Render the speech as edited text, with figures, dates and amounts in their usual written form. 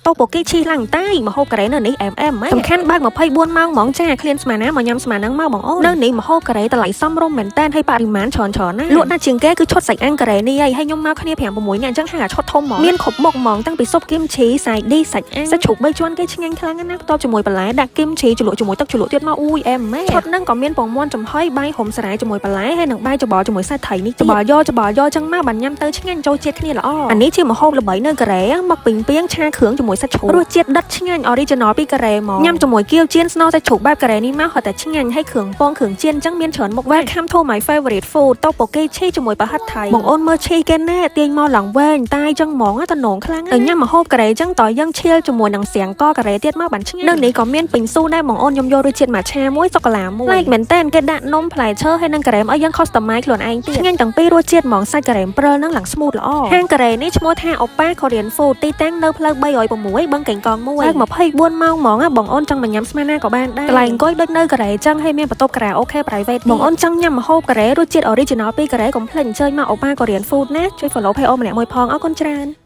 តោពូគេឈីឡើងតែមហូបការ៉េនៅនេះអែមសំខាន់បើក24ម៉ោងហ្មងចាឃ្លានស្មានណាមកញ៉ាំស្មានហ្នឹងមកបងអូននៅនេះមហូបការ៉េតម្លៃសមរម្យមែនតើហើយបរិមាណច្រើនណាលក់ណាស់ជាងគេគឺឈុតសាច់អាំងការ៉េនេះហើយខ្ញុំមកគ្នា5 6នាក់អញ្ចឹងហៅថាឈុតធំហ្មងមានគ្រប់មុខហ្មងតាំងពីស៊ុបគីមឈីសាយឌីសាច់អាំងសាច់ជ្រូក3ជាន់គេឆ្ងាញ់ខ្លាំងណាស់បន្ទាប់ជាមួយបន្លែដាក់គីមឈីជ្រលក់ជាមួយទឹកជ្រលក់ទៀតមកអ៊ូយអែមម៉ែឈុតហ្នឹងក៏មានពងមាន់ចំហុយបាយហុំសារ៉ាជាមួយបន្លែហើយនឹងបាយច្បល់ជាមួយសាច់ថៃនេះច្បល់យកចឹងមកបានញ៉ាំទៅឆ្ងាញ់ចូលជាតិគ្នាល្អអានេះជាម្ហូបល្បីនៅកូរ៉េមកពីងពីងឆាគ្រឿងជាមួយសាច់ជ្រូករសជាតិដិតឆ្ងាញ់ original ពីកូរ៉េមកញ៉ាំជាមួយគៀវចៀនស្នូលសាច់ជ្រូកបែបកូរ៉េនេះមកហត់តែឆ្ងាញ់ហើយគ្រឿងពងគ្រឿងចៀនអញ្ចឹងមានច្រើនមុខ Welcome to my favorite food តោពូគេឈីជាមួយប្រហិតថៃបងអូនមើលឈីគេណែទាញមកឡើងវែងតែអញ្ចឹងហ្មងតំណងខ្លាំងទៅញ៉ាំម្ហូបកូរ៉េអញ្ចឹងតើយើងឈៀលជាមួយនឹងសៀងកកូរ៉េទៀតមកបានឆ្ងាញ់នៅនេះក៏មានពេញស៊ូដែរបងអូនខ្ញុំយករសជាតិម៉ាឆាមួយសូកូឡាមួយឡែកមែនតើគេដាក់នំផ្លែឈើហើយនឹងការ៉េមឲ្យយើង customize ខ្លួនឯងទៀតឆ្ងាញ់ទាំងពីររសជាតិហ្មងសាច់ការ៉េមព្រិលនឹងឡើង smooth ល្អហាងកូរ៉េនេះឈ្មោះថា Oppa Korean Food ទីតាំងនៅផ្លូវ306បឹងកេងកង124ម៉ោងហ្មងបងអូនចង់មកញ៉ាំស្មានណាក៏បានដែរកន្លែងអង្គុយដូចនៅកូរ៉េអញ្ចឹងហើយមានបន្ទប់ការ៉ាអូខេ private បងអូនចង់ញ៉ាំម្ហូបកូរ៉េរសជាតិ original ពីកូរ៉េកុំភ្លេចអញ្ជើញមក Oppa Korean Food ណាជួយ follow page អូនម្នាក់មួយផងអរគុណច្រើន